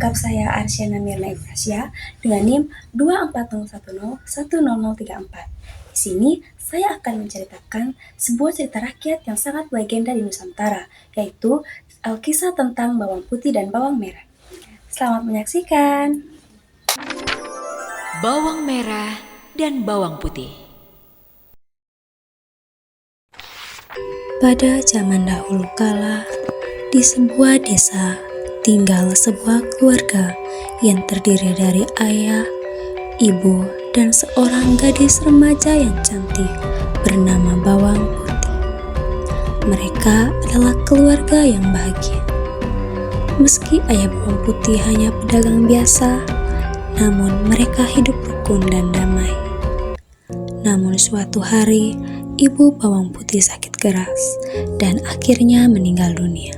lengkap saya Arsyana Mirna Ifrasya dengan NIM 24010100034. Di sini saya akan menceritakan sebuah cerita rakyat yang sangat legenda di Nusantara, yaitu Alkisah tentang bawang putih dan bawang merah. Selamat menyaksikan. Bawang merah dan bawang putih. Pada zaman dahulu kala, di sebuah desa tinggal sebuah keluarga yang terdiri dari ayah, ibu, dan seorang gadis remaja yang cantik bernama Bawang Putih. Mereka adalah keluarga yang bahagia. Meski ayah Bawang Putih hanya pedagang biasa, namun mereka hidup rukun dan damai. Namun suatu hari, ibu Bawang Putih sakit keras dan akhirnya meninggal dunia.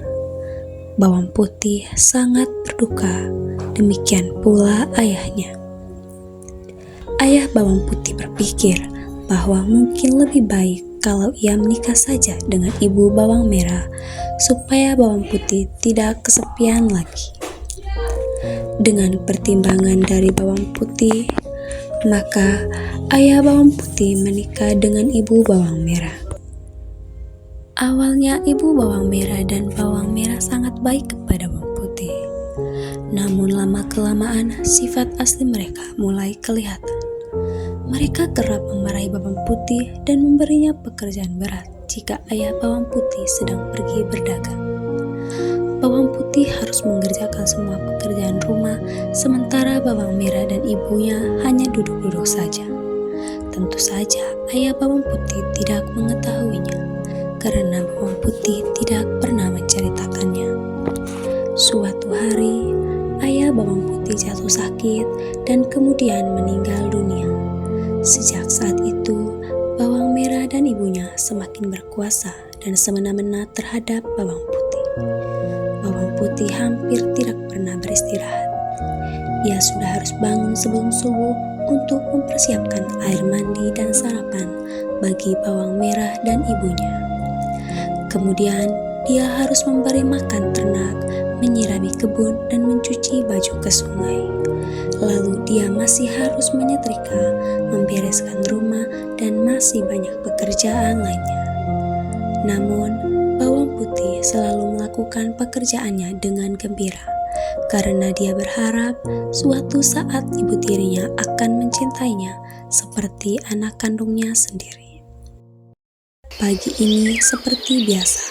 Bawang Putih sangat berduka, demikian pula ayahnya. Ayah Bawang Putih berpikir bahwa mungkin lebih baik kalau ia menikah saja dengan ibu Bawang Merah supaya Bawang Putih tidak kesepian lagi. Dengan pertimbangan dari Bawang Putih, maka ayah Bawang Putih menikah dengan ibu Bawang Merah. Awalnya ibu Bawang Merah dan Bawang Merah sangat baik kepada Bawang Putih. Namun lama-kelamaan sifat asli mereka mulai kelihatan. Mereka kerap memarahi Bawang Putih dan memberinya pekerjaan berat jika ayah Bawang Putih sedang pergi berdagang. Bawang Putih harus mengerjakan semua pekerjaan rumah, sementara Bawang Merah dan ibunya hanya duduk-duduk saja. Tentu saja ayah Bawang Putih tidak mengetahuinya, karena Bawang Putih tidak pernah menceritakannya. Suatu hari, ayah Bawang Putih jatuh sakit dan kemudian meninggal dunia. Sejak saat itu, Bawang Merah dan ibunya semakin berkuasa dan semena-mena terhadap Bawang Putih. Bawang Putih hampir tidak pernah beristirahat. Ia sudah harus bangun sebelum subuh untuk mempersiapkan air mandi dan sarapan bagi Bawang Merah dan ibunya. Kemudian, dia harus memberi makan ternak, menyirami kebun, dan mencuci baju ke sungai. Lalu dia masih harus menyetrika, membereskan rumah, dan masih banyak pekerjaan lainnya. Namun, Bawang Putih selalu melakukan pekerjaannya dengan gembira, karena dia berharap suatu saat ibu tirinya akan mencintainya seperti anak kandungnya sendiri. Pagi ini seperti biasa,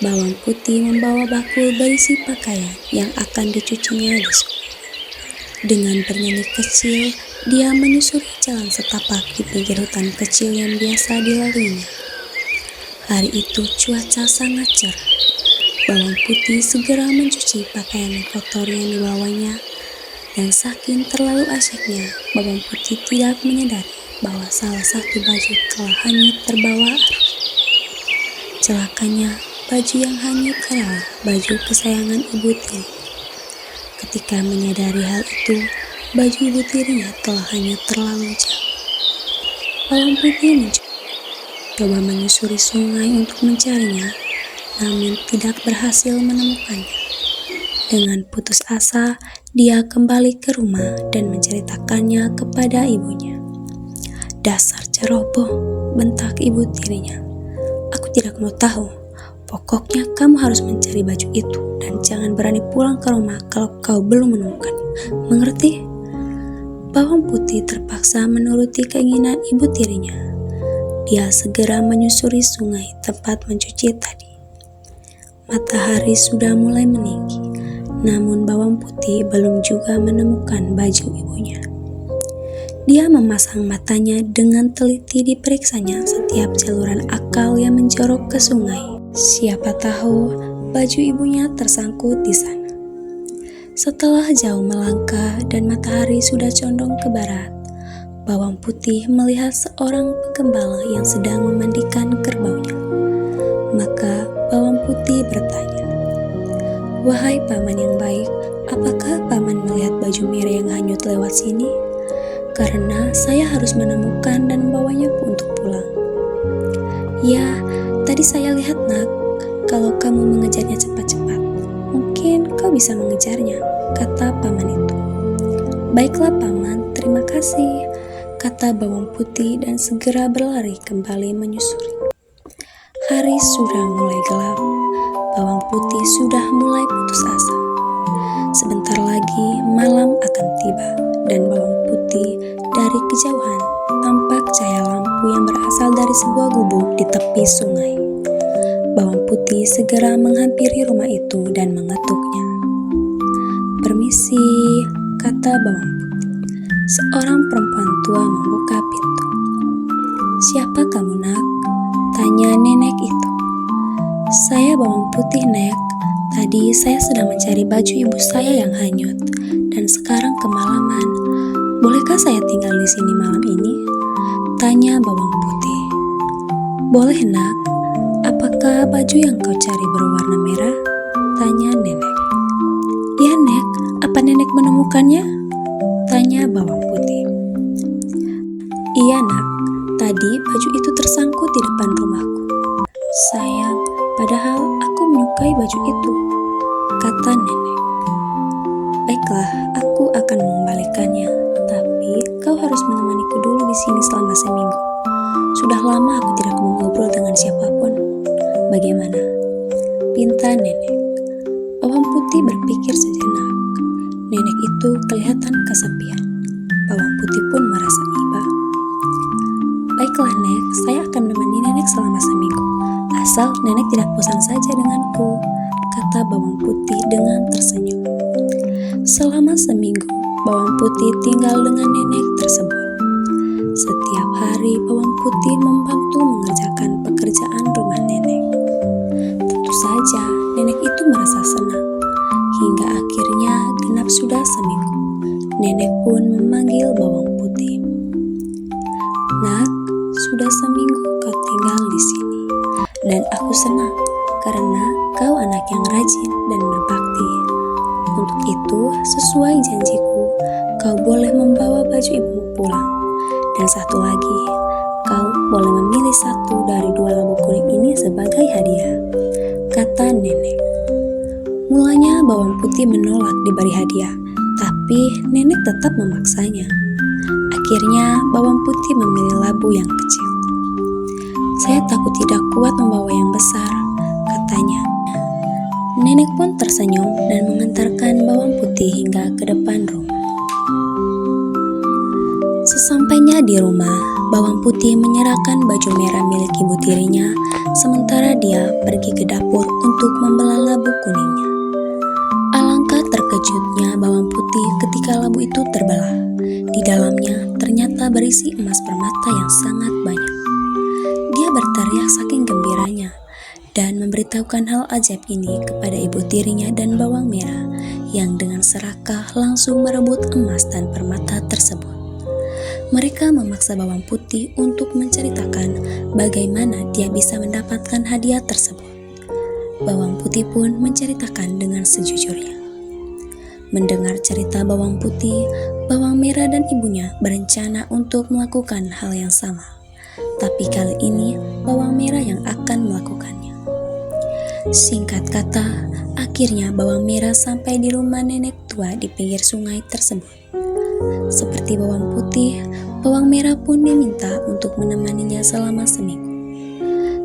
Bawang Putih membawa bakul berisi pakaian yang akan dicucinya di sungai. Dengan bernyanyi kecil, dia menyusuri jalan setapak di pinggir hutan kecil yang biasa dilaluinya. Hari itu cuaca sangat cerah. Bawang Putih segera mencuci pakaian kotor yang dibawanya, dan saking terlalu asyiknya, Bawang Putih tidak menyadari bahwa salah satu baju telah hanyut terbawa arus. Celakanya, baju yang hanyut adalah baju kesayangan ibu tiri. Ketika menyadari hal itu, baju ibu tirinya telah hanyut terlalu jauh. Bawang Putih mencoba menyusuri sungai untuk mencarinya, namun tidak berhasil menemukannya. Dengan putus asa, dia kembali ke rumah dan menceritakannya kepada ibunya. "Dasar ceroboh," bentak ibu tirinya. "Aku tidak mau tahu. Pokoknya kamu harus mencari baju itu dan jangan berani pulang ke rumah kalau kau belum menemukan. Mengerti?" Bawang Putih terpaksa menuruti keinginan ibu tirinya. Dia segera menyusuri sungai tempat mencuci tadi. Matahari sudah mulai meninggi, namun Bawang Putih belum juga menemukan baju ibunya. Dia memasang matanya dengan teliti, diperiksanya setiap jaluran akal yang menjorok ke sungai. Siapa tahu baju ibunya tersangkut di sana. Setelah jauh melangkah dan matahari sudah condong ke barat, Bawang Putih melihat seorang penggembala yang sedang memandikan kerbaunya. Maka Bawang Putih bertanya, "Wahai paman yang baik, apakah paman melihat baju merah yang hanyut lewat sini? Karena saya harus menemukan dan membawanya untuk pulang." "Ya, tadi saya lihat nak, kalau kamu mengejarnya cepat-cepat, mungkin kau kau bisa mengejarnya, kata paman itu. Baiklah paman, terima kasih, kata bawang putih dan segera berlari kembali menyusuri. Hari sudah mulai gelap, bawang putih sudah mulai putus asa. Sebentar lagi malam akan tiba dan bawang putih dari kejauhan tampak cahaya lampu yang berasal dari sebuah gubuk di tepi sungai. Bawang putih segera menghampiri rumah itu dan mengetuknya. "Permisi," kata bawang putih. Seorang perempuan tua membuka pintu. "Siapa kamu, nak?" tanya nenek itu. "Saya bawang putih, Nek. Tadi saya sedang mencari baju ibu saya yang hanyut dan sekarang kemalaman. Bolehkah saya tinggal di sini malam ini?" tanya bawang putih. "Boleh, nak. Apakah baju yang kau cari berwarna merah?" tanya nenek. "Iya, Nek. Apa nenek menemukannya?" tanya bawang putih. "Iya, nak. Tadi baju itu tersangkut di depan rumahku. Sayang, padahal aku menyukai baju itu," kata nenek. "Baiklah, aku akan mengembalikannya. Tapi kau harus menemaniku dulu di sini selama seminggu. Sudah lama aku tidak mengobrol dengan siapapun. Bagaimana?" pinta nenek. Bawang putih berpikir sejenak. Nenek itu kelihatan kesepian. Bawang putih pun merasa iba. "Baiklah, Nek, saya akan menemani nenek selama seminggu. Asal nenek tidak bosan saja denganku," kata bawang putih dengan tersenyum. Selama seminggu, bawang putih tinggal dengan nenek tersebut. Setiap hari bawang putih membantu mengerjakan pekerjaan rumah nenek. Tentu saja, nenek itu merasa senang. Hingga akhirnya genap sudah seminggu. Nenek pun memanggil bawang putih. "Nak, sudah seminggu kau tinggal di sini. Dan aku senang karena kau anak yang rajin dan berbakti. Untuk itu, sesuai janjiku, kau boleh membawa baju ibumu pulang. Dan satu lagi, kau boleh memilih satu dari 2 labu kuning ini sebagai hadiah," kata nenek. Mulanya bawang putih menolak diberi hadiah, tapi nenek tetap memaksanya. Akhirnya bawang putih memilih labu yang kecil. "Saya takut tidak kuat membawa yang besar," katanya. Nenek pun tersenyum dan mengantarkan bawang putih hingga ke depan rumah. Sesampainya di rumah, bawang putih menyerahkan baju merah milik ibu tirinya, sementara dia pergi ke dapur untuk membelah labu kuningnya. Alangkah terkejutnya bawang putih ketika labu itu terbelah. Di dalamnya ternyata berisi emas permata yang sangat banyak. Dia berteriak saking gembiranya dan memberitahukan hal ajaib ini kepada ibu tirinya dan bawang merah yang dengan serakah langsung merebut emas dan permata tersebut. Mereka memaksa bawang putih untuk menceritakan bagaimana dia bisa mendapatkan hadiah tersebut. Bawang putih pun menceritakan dengan sejujurnya. Mendengar cerita bawang putih, bawang merah dan ibunya berencana untuk melakukan hal yang sama. Tapi kali ini bawang merah yang akan melakukannya. Singkat kata, akhirnya bawang merah sampai di rumah nenek tua di pinggir sungai tersebut. Seperti bawang putih, bawang merah pun diminta untuk menemaninya selama seminggu.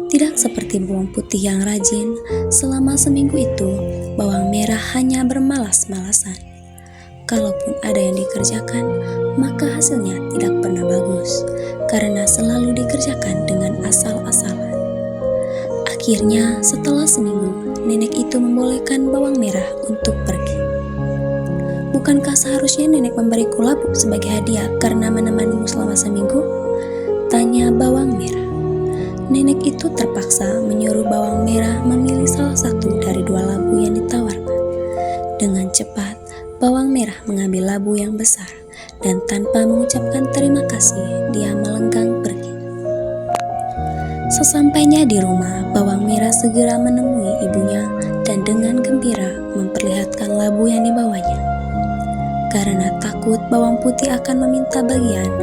Tidak seperti bawang putih yang rajin, selama seminggu itu, bawang merah hanya bermalas-malasan. Kalaupun ada yang dikerjakan, maka hasilnya tidak pernah bagus, karena selalu dikerjakan dengan asal-asalan. Akhirnya, setelah seminggu, nenek itu membolehkan bawang merah untuk pergi. "Bukankah seharusnya nenek memberiku labu sebagai hadiah karena menemanimu selama seminggu?" tanya bawang merah. Nenek itu terpaksa menyuruh bawang merah memilih salah satu dari 2 labu yang ditawarkan. Dengan cepat, bawang merah mengambil labu yang besar dan tanpa mengucapkan terima kasih, dia melenggang pergi. Sesampainya di rumah, bawang merah segera menemui ibunya dan dengan gembira memperlihatkan labu yang dibawanya. Karena takut bawang putih akan meminta bagian,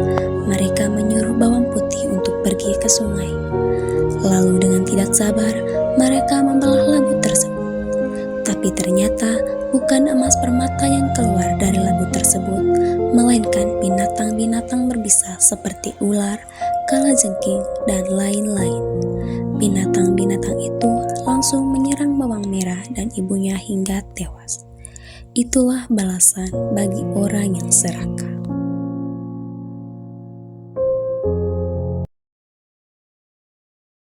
mereka menyuruh bawang putih untuk pergi ke sungai. Lalu dengan tidak sabar, mereka membelah labu tersebut. Tapi ternyata Ternyata bukan emas permata yang keluar dari labu tersebut, melainkan binatang-binatang berbisa seperti ular, kalajengking, dan lain-lain. Binatang-binatang itu langsung menyerang bawang merah dan ibunya hingga tewas. Itulah balasan bagi orang yang serakah.